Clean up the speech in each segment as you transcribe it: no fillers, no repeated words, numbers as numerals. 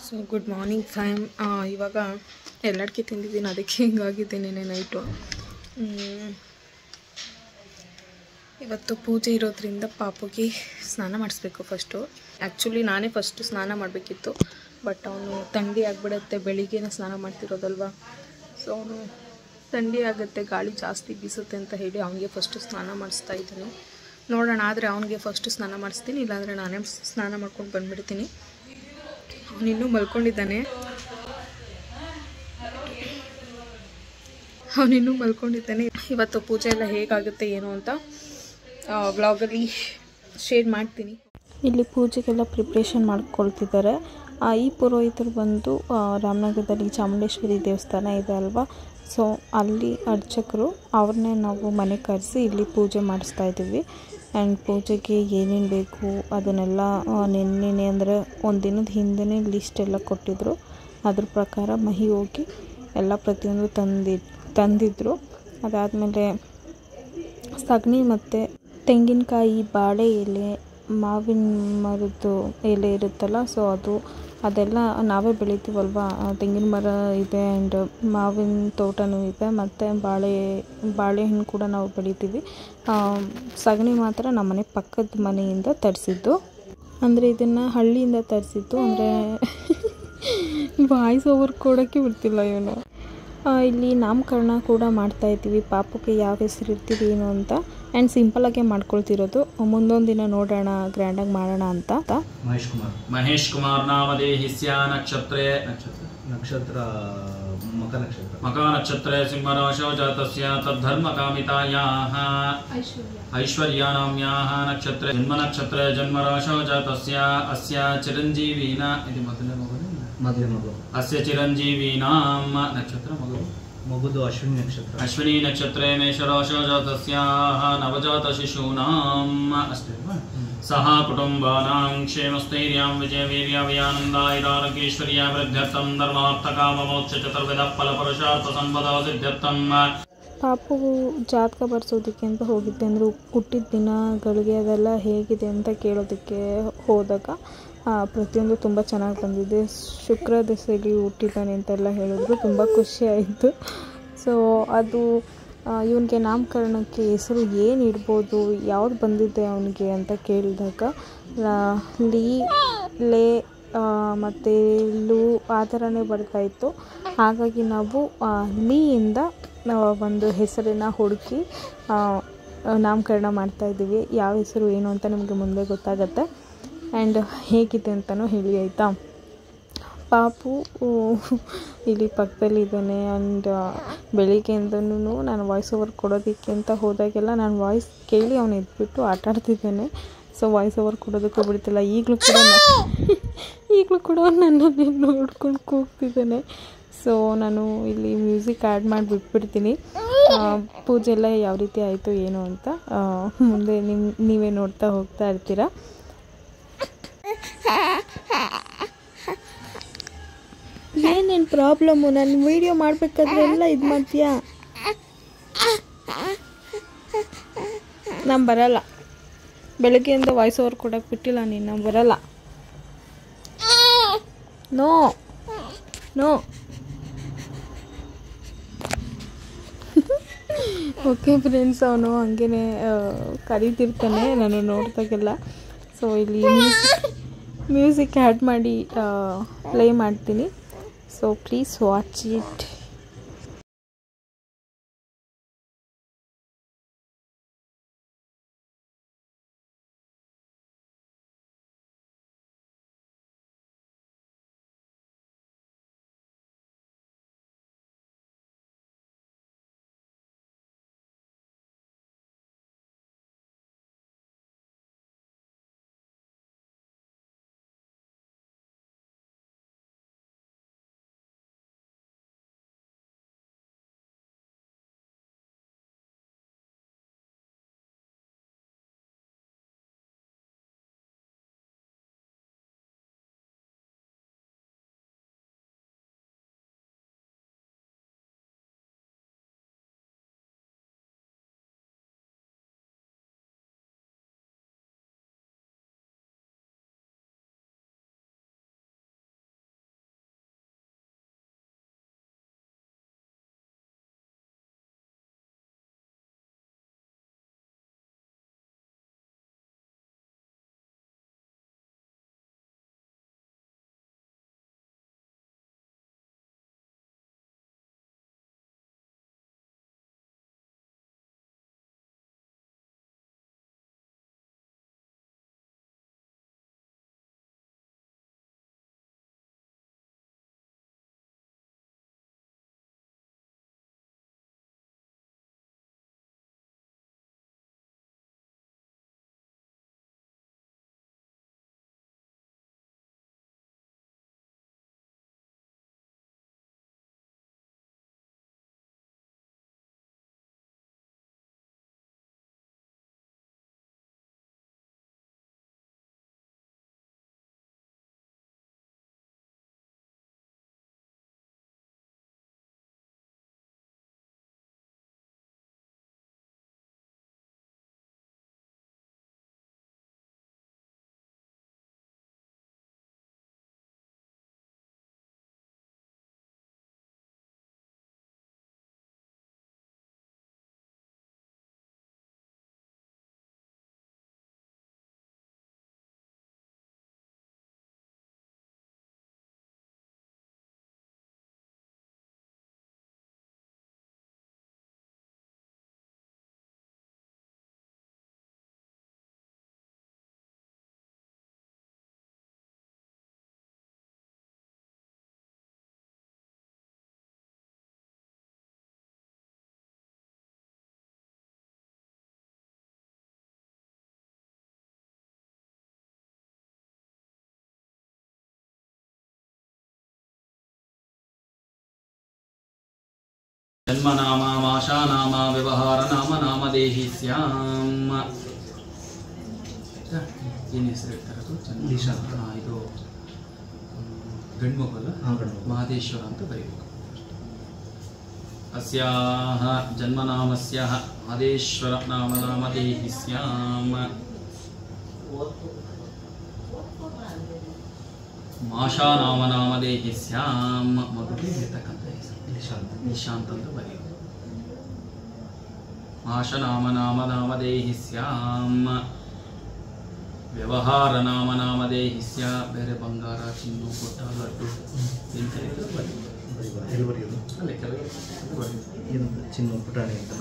So good morning fam. ಇವಾಗ ಎಲ್ಲಡ್ಕೆ ತಿಂದಿದ್ದೀನಿ, ಅದಕ್ಕೆ ಹಿಂಗಾಗಿದೆ ನೆನೆ ನೈಟು. ಇವತ್ತು ಪೂಜೆ ಇರೋದ್ರಿಂದ ಪಾಪುಗೆ ಸ್ನಾನ ಮಾಡಿಸ್ಬೇಕು ಫಸ್ಟು. ಆ್ಯಕ್ಚುಲಿ ನಾನೇ ಫಸ್ಟು ಸ್ನಾನ ಮಾಡಬೇಕಿತ್ತು, ಬಟ್ ಅವನು ಥಂಡಿ ಆಗಿಬಿಡುತ್ತೆ, ಬೆಳಿಗ್ಗೆನೇ ಸ್ನಾನ ಮಾಡ್ತಿರೋದಲ್ವ. ಸೊ ಅವನು ಥಂಡಿ ಆಗುತ್ತೆ, ಗಾಳಿ ಜಾಸ್ತಿ ಬೀಸುತ್ತೆ ಅಂತ ಹೇಳಿ ಅವನಿಗೆ ಫಸ್ಟು ಸ್ನಾನ ಮಾಡಿಸ್ತಾ ಇದ್ದೀನಿ. ನೋಡೋಣ, ಆದರೆ ಅವನಿಗೆ ಫಸ್ಟು ಸ್ನಾನ ಮಾಡಿಸ್ತೀನಿ, ಇಲ್ಲಾಂದರೆ ನಾನೇ ಸ್ನಾನ ಮಾಡ್ಕೊಂಡು ಬಂದುಬಿಡ್ತೀನಿ. ಅವನಿನ್ನೂ ಮಲ್ಕೊಂಡಿದ್ದಾನೆ. ಇವತ್ತು ಪೂಜೆ ಎಲ್ಲ ಹೇಗಾಗುತ್ತೆ ಏನು ಅಂತ ವ್ಲಾಗಲ್ಲಿ ಶೇರ್ ಮಾಡ್ತೀನಿ. ಇಲ್ಲಿ ಪೂಜೆಗೆಲ್ಲ ಪ್ರಿಪ್ರೇಷನ್ ಮಾಡ್ಕೊಳ್ತಿದ್ದಾರೆ. ಈ ಪುರೋಹಿತರು ಬಂದು ರಾಮನಗರದಲ್ಲಿ ಚಾಮುಂಡೇಶ್ವರಿ ದೇವಸ್ಥಾನ ಇದೆ ಅಲ್ವಾ, ಸೊ ಅಲ್ಲಿ ಅರ್ಚಕರು, ಅವ್ರನ್ನೇ ನಾವು ಮನೆ ಕರೆಸಿ ಇಲ್ಲಿ ಪೂಜೆ ಮಾಡಿಸ್ತಾ ಇದ್ದೀವಿ. ಆ್ಯಂಡ್ ಪೂಜೆಗೆ ಏನೇನು ಬೇಕು ಅದನ್ನೆಲ್ಲ ನೆನ್ನೆ ಅಂದರೆ ಒಂದಿನದ ಹಿಂದೆ ಲಿಸ್ಟ್ ಎಲ್ಲ ಕೊಟ್ಟಿದ್ದರು. ಅದ್ರ ಪ್ರಕಾರ ಮಹಿ ಹೋಗಿ ಎಲ್ಲ ಪ್ರತಿಯೊಂದು ತಂದಿದ್ರು. ಅದಾದಮೇಲೆ ಸಗಣಿ ಮತ್ತು ತೆಂಗಿನಕಾಯಿ, ಬಾಳೆ ಎಲೆ, ಮಾವಿನ ಮರದ್ದು ಎಲೆ ಇರುತ್ತಲ್ಲ, ಸೊ ಅದೆಲ್ಲ ನಾವೇ ಬೆಳಿತೀವಲ್ವ. ತೆಂಗಿನ ಮರ ಇದೆ ಆ್ಯಂಡ್ ಮಾವಿನ ತೋಟನೂ ಇದೆ, ಮತ್ತು ಬಾಳೆಹಣ್ಣು ಕೂಡ ನಾವು ಬೆಳಿತೀವಿ. ಸಗಣಿ ಮಾತ್ರ ನಮ್ಮನೆ ಪಕ್ಕದ ಮನೆಯಿಂದ ತರಿಸಿದ್ದು, ಅಂದರೆ ಇದನ್ನು ಹಳ್ಳಿಯಿಂದ ತರಿಸಿದ್ದು. ಅಂದರೆ ವಾಯ್ಸ್ ಓವರ್ ಕೊಡೋಕ್ಕೆ ಬಿಡ್ತಿಲ್ಲ ಇವನು. ಇಲ್ಲಿ ನಾಮಕರಣ ಕೂಡ ಮಾಡ್ತಾಯಿದ್ದೀವಿ, ಪಾಪುಗೆ ಯಾವ ಹೆಸರು ಇರ್ತೀವಿ ಏನು ಅಂತ. ಆ್ಯಂಡ್ ಸಿಂಪಲಾಗೆ ಮಾಡ್ಕೊಳ್ತಿರೋದು, ಮುಂದೊಂದು ದಿನ ನೋಡೋಣ ಗ್ರ್ಯಾಂಡಾಗಿ ಮಾಡೋಣ ಅಂತ. ಮಹೇಶ್ ಕುಮಾರ್ ನಾಮದೇಹಿಸ್ಯ ನಕ್ಷತ್ರೇ ಮಕ ನಕ್ಷತ್ರೇ ಸಿಂಹರಾಶೌ ಜಾತಸ್ಯ ತದ್ಧರ್ಮಕಾಮಿತಾಯಾಃ ಐಶ್ವರ್ಯಾನಾಮ್ಯಾಃ ನಕ್ಷತ್ರೇ ಜನ್ಮ ನಕ್ಷತ್ರೇ ಜನ್ಮರಾಶೌ ಜಾತಸ್ಯ ಅಸ್ಯ ಚಿರಂಜೀವಿನ ಇದು ಮೊದಲನೇ ಮಗು ಅಸ್ಯ ಚಿರಂಜೀವಿನಾಂ ನಕ್ಷತ್ರ ಮಗುದು ಅಶ್ವಿನಿ ನಕ್ಷತ್ರೇ ಮೇಷರಾಶೌ ಜಾತಸ್ಯಾಃ ನವಜಾತ ಶಿಶೂನಾಂ ಅಷ್ಟೇ ಅಲ್ವಾ. ಸಹ ಕುಟುಂಬಾನಾಂ ಕ್ಷೇಮಸ್ಥೈರ್ಯಂ ವಿಜಯವೀರ್ಯಾವಯಾನಂದಾಯುರಾರೋಗ್ಯೈಶ್ವರ್ಯ ವೃದ್ಧ್ಯರ್ಥಂ ಧರ್ಮಾರ್ಥಕಾಮಮೋಕ್ಷ ಚತುರ್ವಿಧ ಫಲಪುರುಷಾರ್ಥ ಸಂಪದ ಸಿದ್ಧ್ಯರ್ಥಂ. ಪಾಪು ಜಾತಕ ಬರ್ಸೋದಕ್ಕೆ ಅಂತ ಹೋಗಿದ್ದೆ, ಅಂದರೆ ಹುಟ್ಟಿದ ದಿನಗಳಿಗೆ ಅದೆಲ್ಲ ಹೇಗಿದೆ ಅಂತ ಕೇಳೋದಕ್ಕೆ ಹೋದಾಗ ಪ್ರತಿಯೊಂದು ತುಂಬ ಚೆನ್ನಾಗಿ ಬಂದಿದೆ. ಶುಕ್ರ ದಶೆಯಲ್ಲಿ ಹುಟ್ಟಿದ್ದಾನೆ ಅಂತೆಲ್ಲ ಹೇಳಿದ್ರು, ತುಂಬ ಖುಷಿ ಆಯಿತು. ಸೊ ಅದು ಇವನಿಗೆ ನಾಮಕರಣಕ್ಕೆ ಹೆಸರು ಏನು ಇಡ್ಬೋದು, ಯಾವ್ದು ಬಂದಿದೆ ಅವನಿಗೆ ಅಂತ ಕೇಳಿದಾಗ ಲೀ, ಲೇ ಮತ್ತು ಲು ಆ ಥರನೇ ಬರ್ತಾಯಿತ್ತು. ಹಾಗಾಗಿ ನಾವು ಲೀಯಿಂದ ಒಂದು ಹೆಸರನ್ನು ಹುಡುಕಿ ನಾಮಕರಣ ಮಾಡ್ತಾಯಿದ್ದೀವಿ. ಯಾವ ಹೆಸರು ಏನು ಅಂತ ನಿಮಗೆ ಮುಂದೆ ಗೊತ್ತಾಗತ್ತೆ. ಆ್ಯಂಡ್ ಹೇಗಿದೆ ಅಂತಲೂ ಹೇಳಿ ಆಯಿತಾ. ಪಾಪು ಇಲ್ಲಿ ಪಕ್ಕದಲ್ಲಿ ಇದ್ದಾನೆ. ಆ್ಯಂಡ್ ಬೆಳಿಗ್ಗೆಯಿಂದನೂ ನಾನು ವಾಯ್ಸ್ ಓವರ್ ಕೊಡೋದಕ್ಕೆ ಅಂತ ಹೋದಾಗೆಲ್ಲ ನಾನು ವಾಯ್ಸ್ ಕೇಳಿ ಅವನು ಎದ್ಬಿಟ್ಟು ಆಟಾಡ್ತಿದ್ದಾನೆ. ಸೊ ವಾಯ್ಸ್ ಓವರ್ ಕೊಡೋದಕ್ಕೂ ಬಿಡ್ತಿಲ್ಲ. ಈಗಲೂ ಕೂಡ ನನ್ನನ್ನೇ ನೋಡ್ಕೊಂಡು ಕೂಗ್ತಿದ್ದಾನೆ. ಸೊ ನಾನು ಇಲ್ಲಿ ಮ್ಯೂಸಿಕ್ ಆ್ಯಡ್ ಮಾಡಿ ಬಿಟ್ಬಿಡ್ತೀನಿ. ಪೂಜೆ ಎಲ್ಲ ಯಾವ ರೀತಿ ಆಯಿತು ಏನು ಅಂತ ಮುಂದೆ ನೀವೇ ನೋಡ್ತಾ ಹೋಗ್ತಾ ಇರ್ತೀರಾ. ಏನೇನು ಪ್ರಾಬ್ಲಮ್ಮು? ನಾನು ವೀಡಿಯೋ ಮಾಡಬೇಕಾದ್ರೆ ಎಲ್ಲ ಇದು ಮಾಡ್ತೀಯಾ? ನಾನು ಬರಲ್ಲ, ಬೆಳಗ್ಗೆಯಿಂದ ವಾಯ್ಸ್ ಓವರ್ ಕೊಡೋಕೆ ಬಿಟ್ಟಿಲ್ಲ ನೀನು, ನಾನು ಬರಲ್ಲ. ನೋ ಓಕೆ ಫ್ರೆಂಡ್ಸ್, ಅವನು ಹಂಗೇ ಕರೀತಿರ್ತಾನೆ ನಾನು ನೋಡಿದಾಗೆಲ್ಲ. ಸೊ ಇಲ್ಲಿ ಮ್ಯೂಸಿಕ್ ಆ್ಯಡ್ ಮಾಡಿ ಪ್ಲೇ ಮಾಡ್ತೀನಿ. So please watch it. ಜನ್ಮನಾಮ ಮಾಶಾನಾಮ ವ್ಯವಹಾರನಾಮ ನಾಮದೇಹಿ ಸ್ಯಾಮ್. ಏನು ಹೆಸರು ಹೇಳ್ತಾರೆ? ಇದು ಗಂಡ್ಮಗಲ್ಲ, ಮಹದೇಶ್ವರ ಅಂತ ಬರೀಬೇಕು. ಅಸ್ಯಾಹ ಜನ್ಮನಾಮಸ್ಯಾಹ ಮಹದೇಶ್ವರ ನಾಮ ನಾಮದೇಹಿ ಸ್ಯಾಮ್. ಮಾಷಾ ನಾಮ ನಾಮದೇಹಿ ಸ್ಯಾಮ್. ಮಗುಗೆ ಇರ್ತಕ್ಕಂಥ ಹೆಸರು ನಿಶಾಂತ್ ಅಂತ ಬರೀಬೇಕು. ಮಾಷ ನಾಮ ನಾಮ ನಾಮದೇಹಿ ಸ್ಯಾಮ್. ವ್ಯವಹಾರ ನಾಮ ನಾಮದೇಹಿ ಸ್ಯಾ. ಬೇರೆ ಬಂಗಾರ, ಚಿನ್ನು, ಕೊಟ್ಟ, ಲಡ್ಡು ಏನು ಕರೀತಾರೆ ಬರೀಬೇಕು. ಅಲ್ಲೇ ಕೆಲವು ಚಿನ್ನು ಪುಟಾಣಿ ಅಂತ.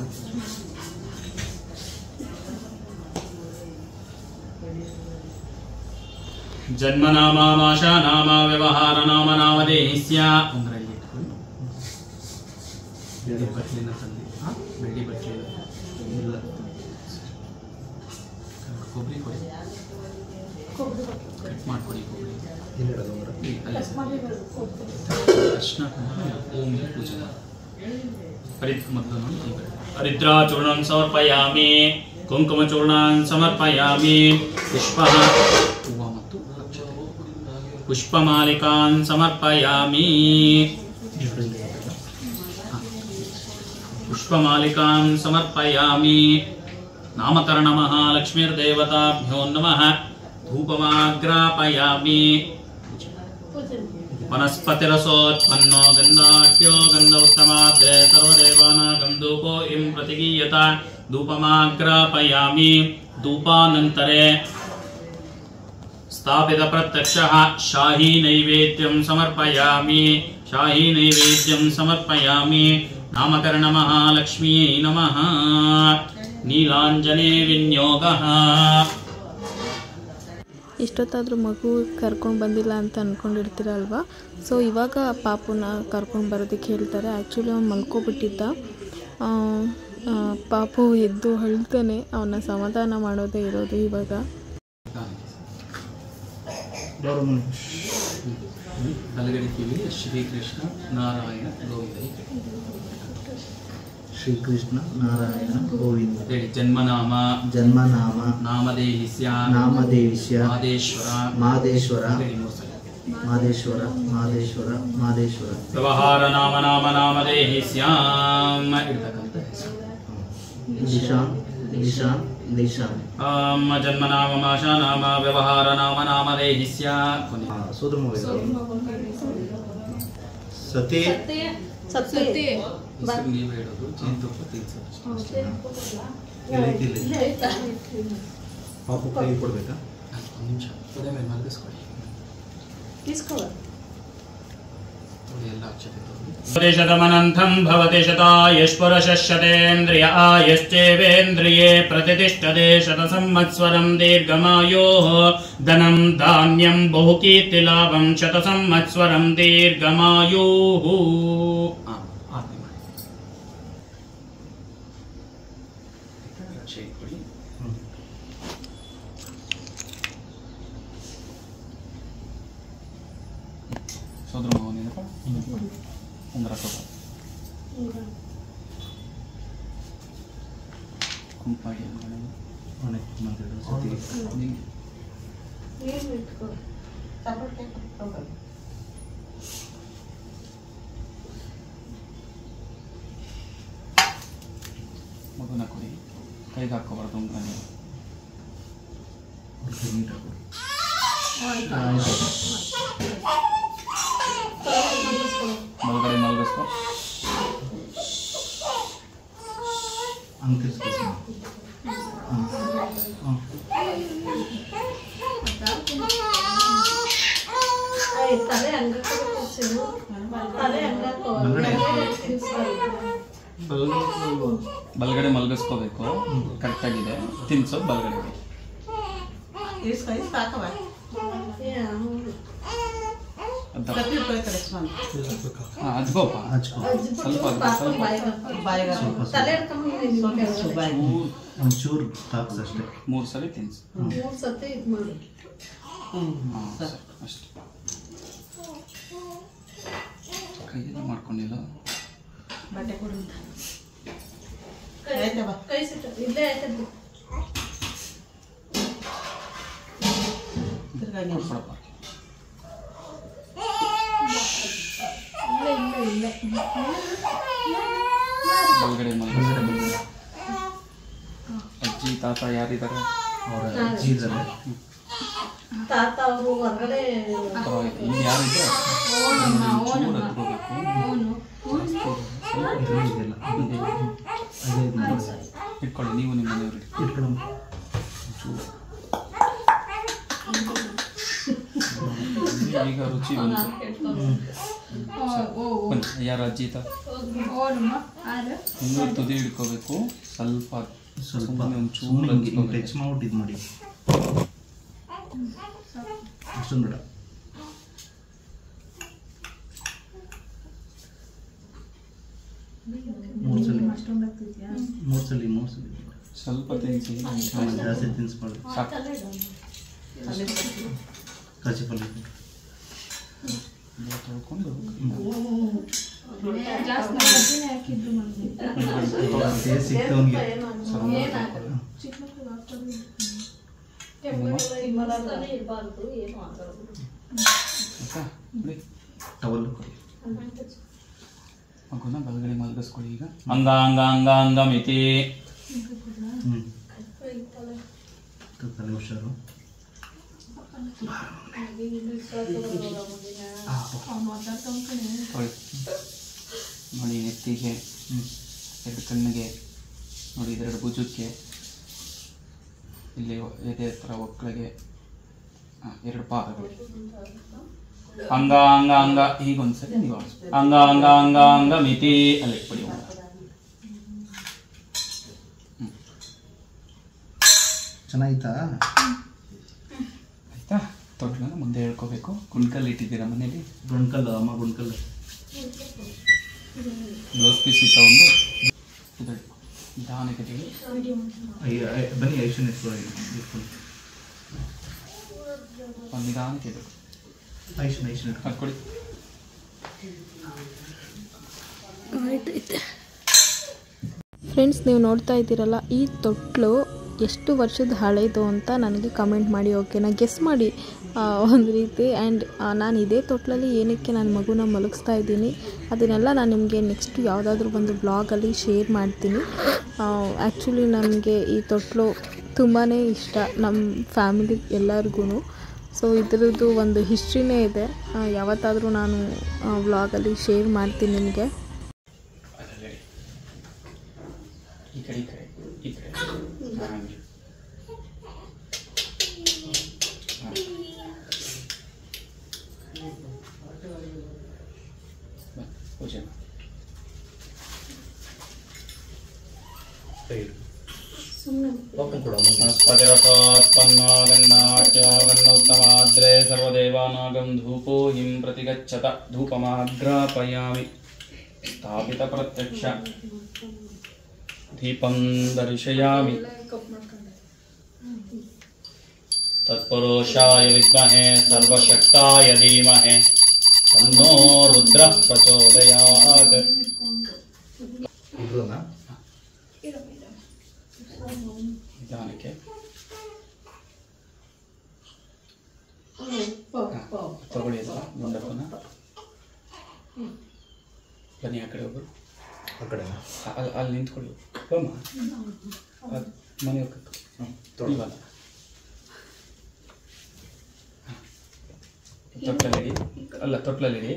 ಜನ್ಮನಾಮ ಮಾಶಾನಾಮ ವ್ಯವಹಾರ ನಾಮ ನಾಮದೇಹಿ ಸ್ಯಾ. ಉಂಗ್ರಲ್ಲಿ ಇಟ್ಕೊಂಡು ಬೆಳ್ಳಿ ಬಟ್ಲಿನ ತಂದು, ಬೆಳ್ಳಿ ಬಟ್ಲಿನ ಇಲ್ಲ, ಕೊಬ್ಬರಿ ಕೊಡಿ, ಕಟ್ ಮಾಡ್ಕೊಡಿ ಕೊಬ್ಬರಿ. ಅರ್ಶನ ಓಂ ಪೂಜೆ ಹರಿದ್ರಾಚೂರ್ಣಂ ಸಮರ್ಪಯಾಮಿ, ಕುಂಕುಮಚೂರ್ಣಾನ್ ಸಮರ್ಪಯಾಮಿ, ಹೂವ ಮತ್ತು ಪುಷ್ಪಮಾಲಿಕಾನ್ ಸಮರ್ಪಯಾಮಿ. ಪುಷ್ಪಮಾಲಿಕಾನ್ ಸಮರ್ಪಯಾಮಿ. ನಾಮಕರಣ ಮಹಾಲಕ್ಷ್ಮೀರ್ದೇವತಾಭ್ಯೋ ನಮಃ. ಧೂಪಮಾಗ್ರಾಪಯಾಮಿ. ವನಸ್ಪತಿರಸೋತ್ಪನ್ನೋ ಗಂಧಾಢ್ಯೋ ಗಂಧ ಉತ್ತಮಾದ್ರೇ ಸರ್ವದೇವಾನಾಗಂ ಧೂಪೋ ಇಂ ಪ್ರತಿಗೀಯತ. ಧೂಪಮಾಗ್ರಾಪಯಾಮಿ. ಧೂಪಾನಂತರೇ ಸ್ಥಾಪಿತ ಪ್ರತ್ಯಕ್ಷಃ ಶಾಹಿ ನೈವೇದ್ಯಂ ಸಮರ್ಪಯಾಮಿ. ಶಾಹಿ ನೈವೇದ್ಯಂ ಸಮರ್ಪಯಾಮಿ. ನಾಮಕರಣ ಮಹಾಲಕ್ಷ್ಮ್ಯೈ ನಮಃ. ನೀಲಾಂಜನೇ ವಿನಿಯೋಗಃ. ಇಷ್ಟೊತ್ತಾದರೂ ಮಗು ಕರ್ಕೊಂಡು ಬಂದಿಲ್ಲ ಅಂತ ಅಂದ್ಕೊಂಡಿರ್ತೀರಲ್ವ. ಸೊ ಇವಾಗ ಪಾಪುನ ಕರ್ಕೊಂಡು ಬರೋದಕ್ಕೆ ಹೇಳ್ತಾರೆ. ಆ್ಯಕ್ಚುಲಿ ಅವ್ನು ಮಲ್ಕೊಬಿಟ್ಟಿದ್ದ. ಪಾಪು ಎದ್ದು ಅಳ್ತಾನೆ. ಅವನ್ನ ಸಮಾಧಾನ ಮಾಡೋದೇ ಇರೋದು ಇವಾಗ. ಬಲಗಡೆ ಕಿವಿ ಶ್ರೀಕೃಷ್ಣ ನಾರಾಯಣ ಗೋವಿಂದ. ಶ್ರೀಕೃಷ್ಣ ನಾರಾಯಣ ಗೋವಿಂದ. ಹೇಳಿ. ಜನ್ಮನಾಮ ಜನ್ಮನಾಮ ನಾಮದೇಹಿ ಸ್ಯಾ. ನಾಮದೇಹಿ ಸ್ಯಾ. ಮಾದೇಶ್ವರ ಮಾದೇಶ್ವರ ಹೇಳಿ 3 ಸಲ. ಮಾದೇಶ್ವರ ಮಾದೇಶ್ವರ ಮಾದೇಶ್ವರ. ವ್ಯವಹಾರ ನಾಮ ನಾಮ ನಾಮದೇಹಿ ಸ್ಯಾಮ್. ಇರ್ತಕ್ಕಂಥ ಹೆಸರು ನಿಶಾನ್ ನಿಶಾನ್ ನಿಶಾನ್. ಜನ್ಮನಾಮ ಮಾಶಾನಾಮ ವ್ಯವಹಾರ ನಾಮ ನಾಮದೇಹಿ ಸ್ಯಾ. ಸೋದರ ಸತಿ ಸತ್ಯ ನೀವು ಹೇಳೋದು ಜೇನುತುಪ್ಪ ತಿನ್ಸೋದು. ಪಾಪು ಕೈ ಕೊಡ್ಬೇಕಾ? 1 ನಿಮಿಷ ತೊಡೆ ಮೇಲೆ ಮಲಗಿಸ್ಕೊಳ್ಳಿ. ಎಲ್ಲ ಅಕ್ಷತೆ ಶತಮನಂಥಂ ಭವತಿ ಶತಾಯುಷ್ಪುರುಷಶತೇಂದ್ರಿಯ ಆಯಶ್ಚೇವೇಂದ್ರಿಯೇ ಪ್ರತಿಷ್ಠತೆ ಶತ ಸಂವತ್ಸರಂ ದೀರ್ಘಮಾಯೋಃ ಧನಂ ಧಾನ್ಯಂ ಬಹುಕೀರ್ತಿಲಾಭಂ ಶತ ಸಂವತ್ಸರಂ ದೀರ್ಘಮಾಯೋಃ. ಸೋದರ ಮಾವನೇನಪ್ಪ ಉಂಗುರ ತಗೋ. ಕುಂಪಾಡಿ ಮಗುನ ಕೊಡಿ. ಕೈಗೆ ಹಾಕೋಬಾರ್ದು ಉಂಗುರ. ಮಲ್ಗಡೆ ಮಲಗಿಸ್ಕೊ. ಬಲ್ಗಡೆ ಮಲಗಿಸ್ಕೋಬೇಕು. ಕರೆಕ್ಟಾಗಿದೆ. ತಿನ್ಸೋದು ಬಲ್ಗಡೆ. ಹಚ್ಕೋಪ ಸ್ವಲ್ಪ ಒಂಚೂರು ತಾಕ್ಸ್ ಅಷ್ಟೇ. 3 ಸಲ ತಿನ್ಸು. ಅಷ್ಟೇ. ಕೈಯಲ್ಲಿ ಮಾಡ್ಕೊಂಡಿಲ್ಲ. ಬಟ್ಟೆ ಕೊಡು ಅಂತ ಆಯ್ತವ ಕೈ ಸಿಟ್ಟು ಇಲ್ಲೇ ಆಯ್ತದ್ದು ತಿರ್ಗಾಗೆ ಕೊಡಪ್ಪ ಇಲ್ಲ ಒಳಗಡೆ ಅಜ್ಜಿ ತಾತ ಯಾರಿದ್ದಾರೆ? ಅವರ ಅಜ್ಜಿ ಇದ್ದಾರೆ. ತಾತ ಅವರು ಹೊರಗಡೆ ಇಲ್ಲಿ ಯಾರಿದ್ರೆ ಇಟ್ಕೊಳ್ಳಿ. ನೀವು ನಿಮ್ಮ ಮನೆಯವ್ರಿಗೆ ಇಟ್ಕೊಳ್ಳೋಣ. ಈಗ ರುಚಿ ಬಂತು. ಬನ್ನಿ, ಯಾರು ಅಜ್ಜಿ ತಾತ ಇನ್ನೂ ತುದಿ ಹಿಡ್ಕೋಬೇಕು. ಸ್ವಲ್ಪ ಒಂಚೂರು ಟಚ್ ಮಾಡ್ಬಿಟ್ಟು ಇದು ಮಾಡಿ ಅಷ್ಟೊಂದು ಬೇಡ. ಮೂರು ಸಲ ಸ್ವಲ್ಪ ತಿನ್ನಿಸಿ. ಜಾಸ್ತಿ ತಿನ್ನಿಸ್ಬಾರ್ದು. ಸಾಕು. ಕಚಿಪಲ್ಲಿ ತೊಳ್ಕೊಂಡು ಸಿಕ್ತವನಿಗೆ ಟವಲ್ ಮಗುನ ಬಲಗಡೆ ಮಲಗಿಸ್ಕೊಳ್ಳಿ. ಈಗ ಅಂಗ ಮಿತಿ. ತಲೆ ಹುಷಾರು. ನೋಡಿ, ನೆತ್ತಿಗೆ, ಎರಡು ಕಣ್ಣಿಗೆ ನೋಡಿ, ಇದೆರಡು ಭುಜಕ್ಕೆ, ಇಲ್ಲಿ ಎದೆ ಹತ್ರ ಒಕ್ಕಳಿಗೆ, ಎರಡು ಪಾದಗಳು. ಅಂಗ ಹೀಗೊಂದ್ಸರಿ ನೀವು ಅಂಗ ಮಿತಿ ಅಲ್ಲಿ ಇಟ್ಬಿಡಿ. ಚೆನ್ನಾಗಿತ್ತಾ? ಆಯ್ತಾ? ತೊಟ್ಲನ್ನ ಮುಂದೆ ಹೇಳ್ಕೋಬೇಕು. ಗುಂಡ್ಕಲ್ಲು ಇಟ್ಟಿದ್ದೀರಾ ಮನೇಲಿ? ಗುಂಡ್ಕಲ್ಲು, ಅಮ್ಮ ಗುಂಡ್ಕಲ್ಲು. ಬ್ಲೌಸ್ ಪೀಸ್ ಇತ್ತ ಒಂದು ಇದು ನಿಧಾನಕ್ಕೆ ಬನ್ನಿ. ಐಶನ್ ಇಟ್ಕೊಳ್ಳಿ. ಒಂದು ನಿಧಾನಕ್ಕೆ ಇದು ಐಶನ್ ಹಾಕ್ಕೊಡಿ. ಫ್ರೆಂಡ್ಸ್, ನೀವು ನೋಡ್ತಾ ಇದ್ದೀರಲ್ಲ, ಈ ತೊಟ್ಲು ಎಷ್ಟು ವರ್ಷದ ಹಳೇದು ಅಂತ ನನಗೆ ಕಮೆಂಟ್ ಮಾಡಿ. ಓಕೆನಾ? ಗೆಸ್ ಮಾಡಿ ಒಂದು ರೀತಿ. ಆ್ಯಂಡ್ ನಾನು ಇದೇ ತೊಟ್ಲಲ್ಲಿ ಏನಕ್ಕೆ ನನ್ನ ಮಗುನ ಮಲಗಿಸ್ತಾ ಇದ್ದೀನಿ ಅದನ್ನೆಲ್ಲ ನಾನು ನಿಮಗೆ ನೆಕ್ಸ್ಟ್ ಯಾವುದಾದ್ರೂ ಒಂದು ಬ್ಲಾಗಲ್ಲಿ ಶೇರ್ ಮಾಡ್ತೀನಿ. ಆ್ಯಕ್ಚುಲಿ ನನಗೆ ಈ ತೊಟ್ಲು ತುಂಬಾ ಇಷ್ಟ, ನಮ್ಮ ಫ್ಯಾಮಿಲಿ ಎಲ್ಲರಿಗೂ. ಸೊ ಇದರದ್ದು ಒಂದು ಹಿಸ್ಟ್ರಿನೇ ಇದೆ. ಯಾವತ್ತಾದರೂ ನಾನು ವ್ಲಾಗಲ್ಲಿ ಶೇರ್ ಮಾಡ್ತೀನಿ ನಿಮಗೆ. ಈ ಕಡೆ ಪೂಜೆ ಉತ್ತಮಾದ್ರೆ ಸರ್ವದೇವಾನಾಗಂ ಧೂಪೋ ಹಿಂ ಪ್ರತಿಗಚ್ಚತ ಧೂಪಮಾಗ್ರಾಪಯಾಮಿ ಸ್ಥಾಪಿತ ಪ್ರತ್ಯಕ್ಷ ದೀಪಂ ದರ್ಶಯಾಮಿ ತತ್ಪುರುಷಾಯ ವಿದ್ಮಹೆ ಸರ್ವಶಕ್ತಾಯ ಧೀಮಹಿ ತನ್ನೋ ರುದ್ರಃ ಪ್ರಚೋದಯಾತ್. ನಿಧಾನಕ್ಕೆ ತಗೊಳ್ಳಿ ಗುಂಡಪ್ಪನ. ಬನ್ನಿ, ಆ ಕಡೆ ಒಬ್ಬರು ಅಲ್ಲಿ ನಿಂತ್ಕೊಳ್ಳಿ. ಮನೆ ಇವಲ್ಲ, ತೊಟ್ಲಲ್ಲಿಡಿ. ಅಲ್ಲ, ತೊಟ್ಲಲ್ಲಿಡಿ.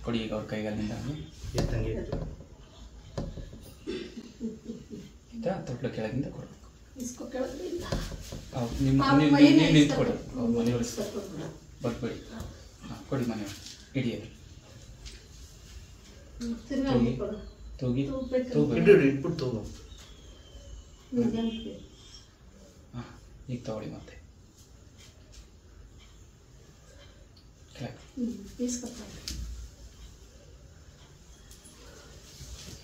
ಕೊಡಿ ಈಗ ಅವ್ರ ಕೈಗಲ್ಲಿಂದ ತೊಟ್ಲ ಕೆಳಗಿಂದ ಕೊಡಬೇಕು. ನೀವು ನಿಂತ್ಕೊಡಿ. ಮನೆಯವರು ಬರ್ಬೇಡಿ. ಕೊಡಿ ಮನೆಯವರು. ಇಡಿಯಲ್ಲಿ ತೂಗಿ ಇಟ್ಬಿಟ್ಟು ಈಗ ತಗೊಳ್ಳಿ. ಮತ್ತೆ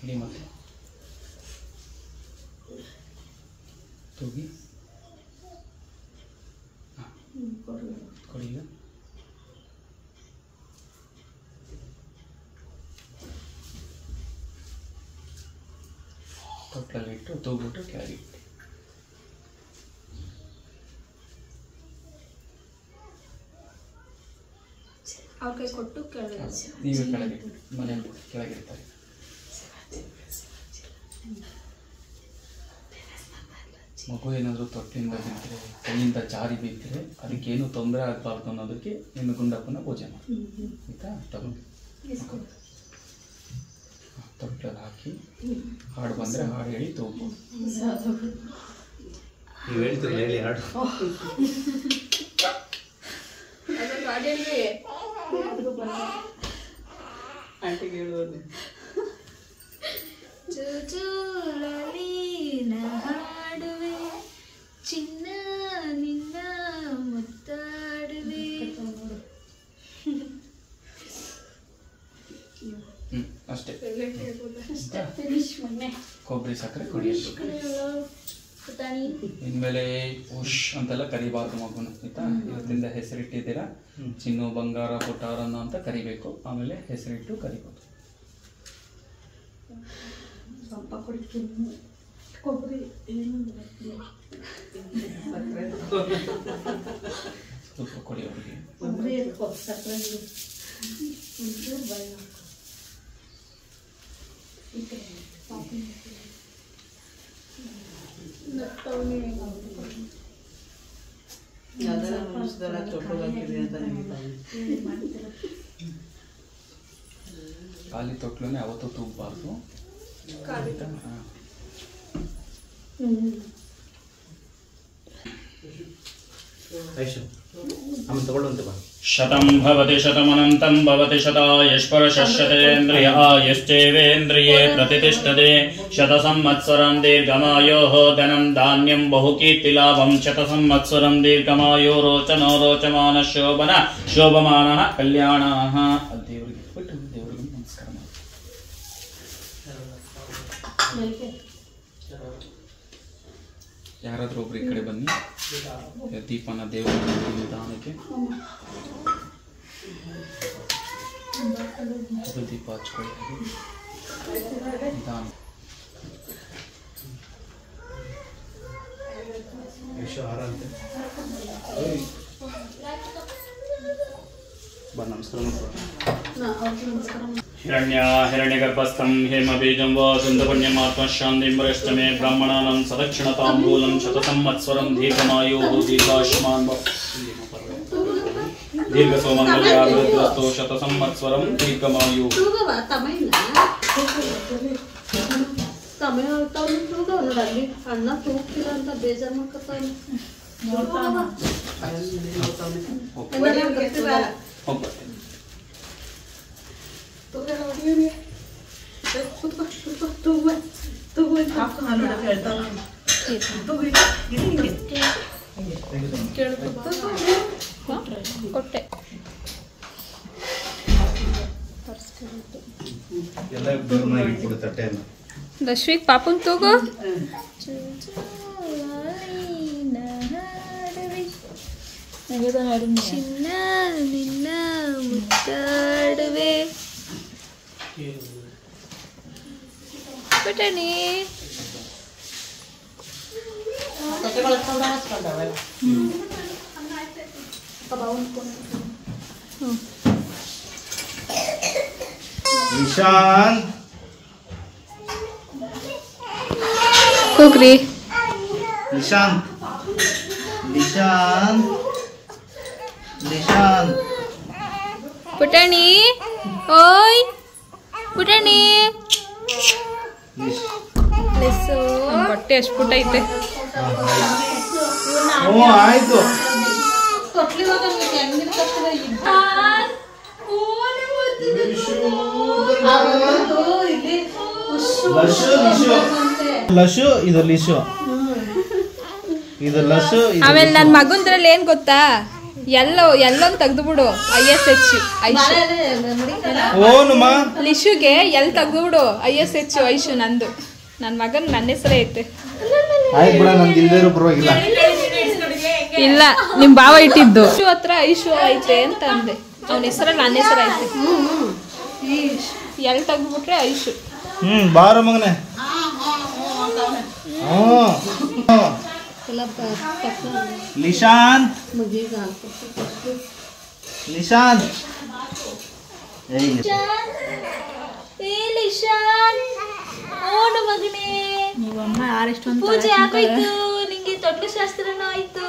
ಇಡಿ. ಮತ್ತೆ ತೂಗಿ ಕೊಡಿ. ಈಗ ಇಟ್ಟು ತೂಗ್ಬಿಟ್ಟು ಕೆಳಗೆ ಇಟ್ಟು. ಅವ್ರ ಕೈ ಕೊಟ್ಟು ಕೆಳಗೆ ನೀವೇ ಕೆಳಗೆ ಮನೆ ಕೆಳಗಿರ್ತಾರೆ. ಮಗು ಏನಾದರೂ ತೊಟ್ಟಿಂದ ಬಿದ್ದರೆ ಕೈಯಿಂದ ಜಾರಿ ಬಿದ್ದರೆ ಅದಕ್ಕೇನು ತೊಂದರೆ ಆಗಬಾರ್ದು ಅನ್ನೋದಕ್ಕೆ ಇನ್ನು ಗುಂಡಪ್ಪನ ಪೂಜೆ ಮಾಡಿ ಆಯಿತಾ. ತಗೊಂಡು ತೊಟ್ಟಲ್ಲಿ ಹಾಕಿ ಹಾಡು ಬಂದರೆ ಹಾಡು ಹೇಳಿ ತಗೋಬೋದು. ನೀವು ಹೇಳ್ತೀರಿ ಹೇಳಿ ಹಾಡು. ಆಂಟಿಗೆ ಹೇಳುವುದು ಹಾಡುವೆ ಚಿನ್ನ ನಿನ್ನ ಮುತ್ತಾಡುವೆ. ಅಷ್ಟೇ. ಕೊಬ್ಬರಿ ಸಕ್ಕರೆ ಕುಡಿಯಬೇಕು. ಇನ್ಮೇಲೆ ಉಷ್ ಅಂತೆಲ್ಲ ಕರಿಬಾರ್ದು ಮಗುನ ಆಯ್ತಾ. ಇವತ್ತಿಂದ ಹೆಸರಿಟ್ಟಿದ್ದೀರಾ ಚಿನ್ನು ಬಂಗಾರ ಪುಟಾರನ್ನ ಅಂತ ಕರಿಬೇಕು. ಆಮೇಲೆ ಹೆಸರಿಟ್ಟು ಕರಿಬೋದು. ಸ್ವಲ್ಪ ಕುಡಿತೀನಿ ಕೊಬ್ಬರಿ ತುಪ್ಪ ಕೊಡಿ ಅವರಿಗೆ. ಕೊಬ್ಬರಿ ಸಕ್ಕರೆ ಖಾಲಿ ತೊಟ್ಲೇ ಅವತ್ತು ತೂಗಬಾರ್ದು. ಶತಂ ಭವತಿ ಶತಮನಂತಂ ಭವತಿ ಶತಾಯಶ್ಪರಶಶ್ಯತೇಂದ್ರಿಯ ಆಯಶ್ಚೇವೇಂದ್ರಿಯೇ ಪ್ರತಿಷ್ಠತೆ ಶತಸಂವತ್ಸರಂ ದೀರ್ಘಮಾಯೋಃ ಧನಂ ಧಾನ್ಯಂ ಬಹುಕೀರ್ತಿಲಾಭಂ ಶತಸಂವತ್ಸರಂ ದೀರ್ಘಮಾಯೋ ರೋಚನೋ ರೋಚಮಾನ ಶೋಭನ ಶೋಭಮಾನಃ ಕಲ್ಯಾಣಃ. ದೇವರಿಗೆ ಬಿಟ್ಟು ದೇವರಿಗೆ ನಮಸ್ಕಾರ ಮಾಡಿ. ಯಾರಾದರೂ ಒಬ್ರು ಈ ಕಡೆ ಬನ್ನಿ. ದೀಪನ ದೇವರ ನಿಧಾನಕ್ಕೆ ದೀಪ ಹಚ್ಕೊಳ್ಳಿ. ನಿಧಾನ ಹಿರಣ್ಯ ಹಿರಣ್ಯಗರ್ಭಸ್ಥಂ ಹೇಮಬೀಜಂ ವಾ ಸಿಂಧುಪುಣ್ಯಮಾತ್ಮಶಾಂತಿಂ ವರಿಷ್ಠಮೇ ಬ್ರಾಹ್ಮಣಾನಾಂ ಸದಕ್ಷಿಣತಾಂಬೂಲಂ ಶತಸಂವತ್ಸರಂ ದೀರ್ಘಮಾಯುಃ ದೀರ್ಘಾಯುಷ್ಮಾನ್ ಭವ ದೀರ್ಘಸೌಮಂಗಲ್ಯಾಭಿವೃದ್ಧಿರಸ್ತು ಶತಸಂವತ್ಸರಂ ದೀರ್ಘಮಾಯುಃ. ನೋಡಲ್ಲಿ ಅಣ್ಣ ತೂಗ್ತಿಲ್ಲ ಅಂತ ಬೇಜಾರು ಮಾಡ್ಕೊತಾನೆ. ಕೊಟ್ಟೆ ರಶ್ವಿಕ್ ಪಾಪನ್ ತಗೋ. ಚಿನ್ನ ನಿನ್ನ ಮುತ್ತಾಡುವೆ ಬಟಾಣಿ. ನಿಶಾಂತ್ ಹೋಗ್ರಿ ನಿಶಾಂತ್ ನಿಶಾಂತ್ ನಿಶಾಂತ್ ಪುಟಾಣಿ ಓಯ್ ಪುಟಾಣಿ. ಬಟ್ಟೆ ಅಷ್ಟು ಪುಟ್ಟ ಐತೆ. ಆಯ್ತು. ಲಶು ಇದು ಲಿಶು ಇದು ಲಶು. ಆಮೇಲೆ ನನ್ನ ಮಗಂದ್ರಲ್ಲಿ ಏನ್ ಗೊತ್ತಾ, ಎಲ್ಲೊಂದು ತೆಗ್ದು ಬಿಡು. ISH ಲಿಶುಗೆ ಎಲ್ ತೆಗ್ದು ಬಿಡು. ISH ಐಶು ನಂದು. ನನ್ನ ಮಗನ್ ನನ್ನ ಹೆಸರೇ ಐತೆ. ಇಲ್ಲ ನಿಮ್ ಭಾವ ಇಟ್ಟಿದ್ದು ಹತ್ರ ಐಶು ಐತೆ ಅಂತ ಅಂದೆ. ಅವನ ಹೆಸರಲ್ಲಿ ನನ್ನ ಹೆಸರು ಐತೆ. ಎಲ್ ತೆಗ್ದ್ಬಿಟ್ರೆ ಐಶು. ಬಾರ ಮಗನೆ ಎಲ್ಲ ತಕ್ಕ ನಿಶಾಂತ್ ಮಗಿಗೆ ಹಾಲು ಕೊಟ್ಟು ನಿಶಾಂತ್ ನೋಡು ಮಗನೇ, ನೀವಮ್ಮ ಯಾರೆಷ್ಟೊಂದು ಪೂಜೆ ಆಗೋಯ್ತು, ನಿಂಗೆ ತೊಟ್ಲು ಶಾಸ್ತ್ರನೂ ಆಯ್ತು.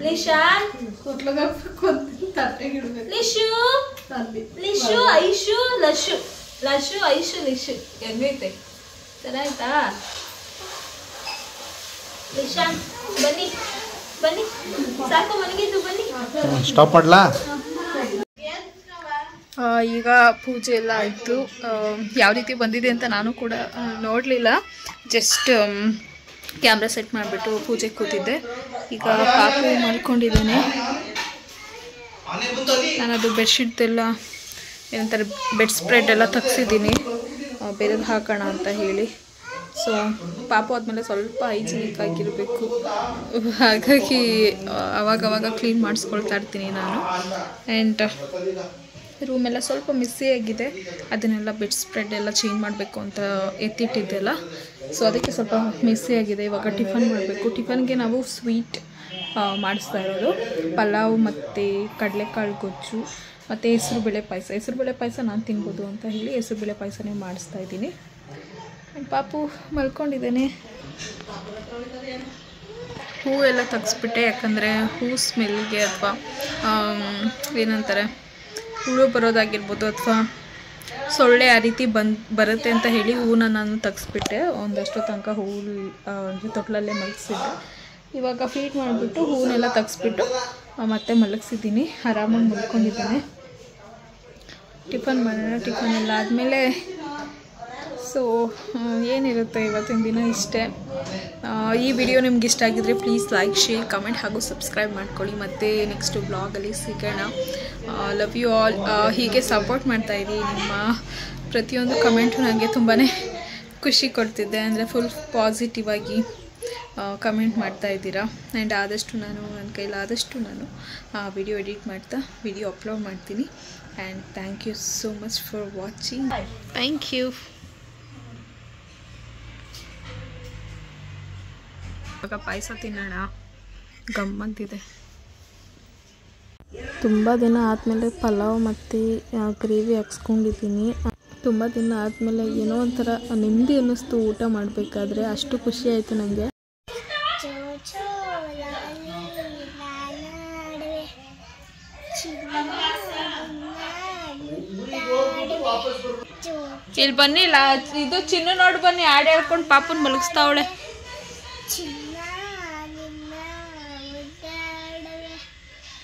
ಲಿಶಾನ್, ಲಿಶು, ಲಿಶು, ಐಶು, ಲಶು, ಲಶು, ಐಶು, ಲಿಶು ಹೆಂಗೈತೆ? ಚೆನ್ನಾಯ್ತಾ? ಲಿಶಾನ್ ಬನ್ನಿ ಬನ್ನಿ, ಸಾಕು ಮಲಗಿದ್ದು, ಬನ್ನಿ. ಸ್ಟಾಪ್ ಮಾಡ್ಲಾ? ಈಗ ಪೂಜೆ ಎಲ್ಲ ಆಯಿತು. ಯಾವ ರೀತಿ ಬಂದಿದೆ ಅಂತ ನಾನು ಕೂಡ ನೋಡಲಿಲ್ಲ. ಜಸ್ಟ್ ಕ್ಯಾಮ್ರಾ ಸೆಟ್ ಮಾಡಿಬಿಟ್ಟು ಪೂಜೆಗೆ ಕೂತಿದ್ದೆ. ಈಗ ಪಾಪು ಮಲ್ಕೊಂಡಿದ್ದೇನೆ. ನಾನದು ಬೆಡ್ಶೀಟ್ ಎಲ್ಲ ಏನಂತಾರೆ ಬೆಡ್ ಸ್ಪ್ರೆಡ್ ಎಲ್ಲ ತೆಗ್ಸಿದ್ದೀನಿ, ಬೇರೆದು ಹಾಕೋಣ ಅಂತ ಹೇಳಿ. ಸೊ ಪಾಪು ಆದಮೇಲೆ ಸ್ವಲ್ಪ ಹೈಜಿನಿಕ್ ಆಗಿರಬೇಕು, ಹಾಗಾಗಿ ಅವಾಗವಾಗ ಕ್ಲೀನ್ ಮಾಡಿಸ್ಕೊಳ್ತಾ ಇರ್ತೀನಿ ನಾನು. ಆ್ಯಂಡ್ ರೂಮೆಲ್ಲ ಸ್ವಲ್ಪ ಮಿಸ್ಸಿ ಆಗಿದೆ, ಅದನ್ನೆಲ್ಲ ಬೆಡ್ ಸ್ಪ್ರೆಡ್ ಎಲ್ಲ ಚೇಂಜ್ ಮಾಡಬೇಕು ಅಂತ ಎತ್ತಿಟ್ಟಿದ್ದೆಲ್ಲ. ಸೊ ಅದಕ್ಕೆ ಸ್ವಲ್ಪ ಮಿಸ್ಸಿ ಆಗಿದೆ. ಇವಾಗ ಟಿಫನ್ ಮಾಡಬೇಕು. ಟಿಫನ್ಗೆ ನಾವು ಸ್ವೀಟ್ ಮಾಡಿಸ್ತಾ ಇರೋದು, ಪಲಾವ್ ಮತ್ತು ಕಡಲೆಕಾಳು ಗೊಜ್ಜು ಮತ್ತು ಹೆಸರುಬೇಳೆ ಪಾಯಸ. ಹೆಸರುಬೇಳೆ ಪಾಯಸ ನಾನು ತಿನ್ಬೋದು ಅಂತ ಹೇಳಿ ಹೆಸರುಬೇಳೆ ಪಾಯಸನೇ ಮಾಡಿಸ್ತಾ ಇದ್ದೀನಿ. ಪಾಪು ಮಲ್ಕೊಂಡಿದ್ದೇನೆ. ಹೂವೆಲ್ಲ ತೆಗೆಸ್ಬಿಟ್ಟೆ, ಯಾಕಂದರೆ ಹೂ ಸ್ಮೆಲ್ಗೆ ಅಥವಾ ಏನಂತಾರೆ ಹುಳು ಬರೋದಾಗಿರ್ಬೋದು ಅಥವಾ ಸೊಳ್ಳೆ ಆ ರೀತಿ ಬರುತ್ತೆ ಅಂತ ಹೇಳಿ ಹೂವನ್ನ ನಾನು ತೆಗೆಸ್ಬಿಟ್ಟೆ. ಒಂದಷ್ಟು ತನಕ ಹೂವು ತೊಟ್ಲಲ್ಲೇ ಮಲಗಿಸಿದ್ದೆ. ಇವಾಗ ಫೀಡ್ ಮಾಡಿಬಿಟ್ಟು ಹೂವನ್ನೆಲ್ಲ ತೆಗೆಸ್ಬಿಟ್ಟು ಮತ್ತೆ ಮಲಗಿಸಿದ್ದೀನಿ. ಆರಾಮಾಗಿ ಮಲ್ಕೊಂಡಿದ್ದೇನೆ. ಟಿಫನ್ ಮಾಡೋಣ. ಟಿಫನ್ ಎಲ್ಲ ಆದಮೇಲೆ ಸೊ ಏನಿರುತ್ತೆ ಇವತ್ತಿನ ದಿನ ಇಷ್ಟೇ. ಈ ವಿಡಿಯೋ ನಿಮ್ಗೆ ಇಷ್ಟ ಆಗಿದ್ರೆ ಪ್ಲೀಸ್ ಲೈಕ್, ಶೇರ್, ಕಮೆಂಟ್ ಹಾಗೂ ಸಬ್ಸ್ಕ್ರೈಬ್ ಮಾಡ್ಕೊಳ್ಳಿ. ಮತ್ತು ನೆಕ್ಸ್ಟ್ ವ್ಲಾಗಲ್ಲಿ ಸಿಗೋಣ. Love you all. ಹೀಗೆ ಸಪೋರ್ಟ್ ಮಾಡ್ತಾಯಿರಿ. ನಿಮ್ಮ ಪ್ರತಿಯೊಂದು ಕಮೆಂಟು ನನಗೆ ತುಂಬಾ ಖುಷಿ ಕೊಡ್ತಿದ್ದೆ. ಅಂದರೆ ಫುಲ್ ಪಾಸಿಟಿವ್ ಆಗಿ ಕಮೆಂಟ್ ಮಾಡ್ತಾಯಿದ್ದೀರಾ. ಆ್ಯಂಡ್ ಆದಷ್ಟು ನನ್ನ ಕೈಲಾದಷ್ಟು ನಾನು ವಿಡಿಯೋ ಎಡಿಟ್ ಮಾಡ್ತಾ ವಿಡಿಯೋ ಅಪ್ಲೋಡ್ ಮಾಡ್ತೀನಿ. And thank you so much for watching. Thank you. ಇವಾಗ ಪಾಯಸ ತಿನ್ನೋಣ, ಗಮ್ಮಂತಿದೆ. ತುಂಬ ದಿನ ಆದಮೇಲೆ ಪಲಾವ್ ಮತ್ತು ಗ್ರೇವಿ ಹಾಕ್ಸ್ಕೊಂಡಿದ್ದೀನಿ. ತುಂಬ ದಿನ ಆದಮೇಲೆ ಏನೋ ಒಂಥರ ನೆಮ್ಮದಿ ಅನ್ನಿಸ್ತು ಊಟ ಮಾಡಬೇಕಾದ್ರೆ. ಅಷ್ಟು ಖುಷಿ ಆಯಿತು ನನಗೆ. ಇಲ್ಲಿ ಬನ್ನಿಲ್ಲ, ಇದು ಚಿನ್ನು ನೋಡಿ ಬನ್ನಿ, ಹಾಡು ಹೇಳ್ಕೊಂಡು ಪಾಪನ್ ಮಲಗಿಸ್ತಾವಳೆ.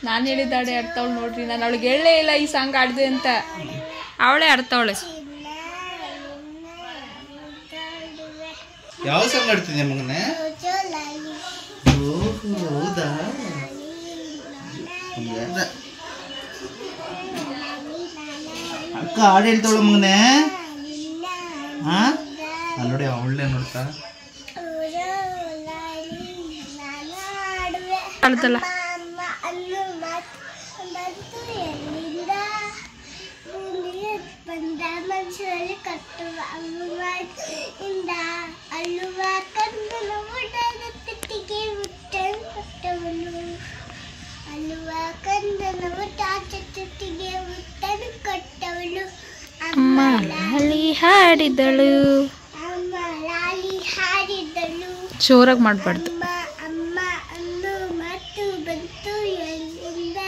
ನಾನು ಹೇಳಿದ ಹಾಡೆ ಆಡ್ತಾವಳು ನೋಡ್ರಿ. ನಾನು ಅವಳಿಗೆ ಹೇಳಲೇ ಇಲ್ಲ ಈ ಸಾಂಗ್ ಆಡಿದೆ ಅಂತ, ಅವಳೇ ಆಡ್ತಾವಳೆ. ಯಾವ ಸಾಂಗ್ ಆಡ್ತಿದ್ಯಾ ಮಗನೇ? ಹೌದಾ? ಅಕ್ಕ ಹಾಡು ಹೇಳ್ತಾವಳು ಮಗನೇ. ಹಾ ನೋಡಿ ಅವಳೇ ನೋಡ್ತಾ ಆಡ್ತಲ್ಲ. ಅಮ್ಮ ಲಾಲಿ ಹಾಡಿದಳು. ಜೋರಾಗಿ ಮಾಡಬಾರ್ದು. ಅಮ್ಮ ಅನ್ನು ಮತ್ತು ಬಂತು ಎಲ್ಲಿಂದ,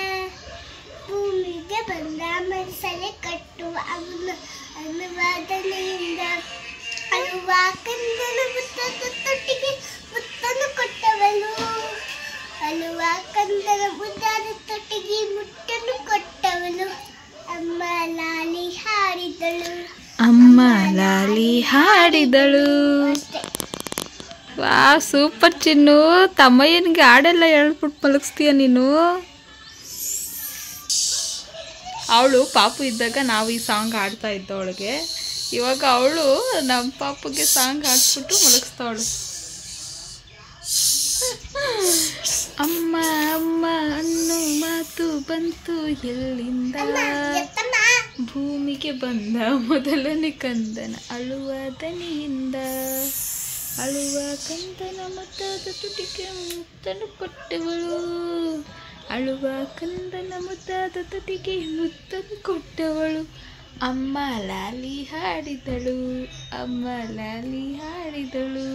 ಭೂಮಿಗೆ ಬಂದ ಮನಸಲೆ ಕಟ್ಟುವ ಅವನ ಅನುವಾದನೆಯಿಂದ, ಅಳುವ ಕಂದನ ಮುತ್ತದ ತೊಟ್ಟಿಗೆ ಮುತ್ತನ್ನು ಕೊಟ್ಟವಳು, ಅಳುವ ಕಂದನ ಮುದ್ದಾದ ತೊಟ್ಟಿಗೆ ಮುಟ್ಟನ್ನು ಕೊಟ್ಟವಳು. ಅಮ್ಮ ಲಾಲಿ ಹಾಡಿದಳು, ಅಮ್ಮ ಲಾಲಿ ಹಾಡಿದಳು. ವಾ ಸೂಪರ್ ಚಿನ್ನು. ತಮ್ಮಯ್ಯನಿಗೆ ಹಾಡೆಲ್ಲ ಹೇಳ್ಬಿಟ್ಟು ಮಲಗಿಸ್ತೀಯ ನೀನು. ಅವಳು ಪಾಪು ಇದ್ದಾಗ ನಾವು ಈ ಸಾಂಗ್ ಹಾಡ್ತಾ ಇದ್ದವಳಿಗೆ. ಇವಾಗ ಅವಳು ನಮ್ಮ ಪಾಪುಗೆ ಸಾಂಗ್ ಹಾಡ್ಬಿಟ್ಟು ಮಲಗಿಸ್ತಾವಳು. ಅಮ್ಮ ಅಮ್ಮ ಅನ್ನೋ ಮಾತು ಬಂತು ಎಲ್ಲಿಂದ. ಭೂಮಿಗೆ ಬಂದ ಮೊದಲನೇ ಕಂದನ ಅಳುವ ದನಿಯಿಂದ ಅಳುವ ಕಂದನ ಮುದ್ದಾದ ತುಟಿಗೆ ಮುತ್ತನ್ನು ಕೊಟ್ಟವಳು ಅಳುವ ಕಂದನ ಮುದ್ದಾದ ತುಟಿಗೆ ಮುತ್ತನ್ನು ಕೊಟ್ಟವಳು ಅಮ್ಮ ಲಾಲಿ ಹಾಡಿದಳು ಅಮ್ಮ ಲಾಲಿ ಹಾಡಿದಳು.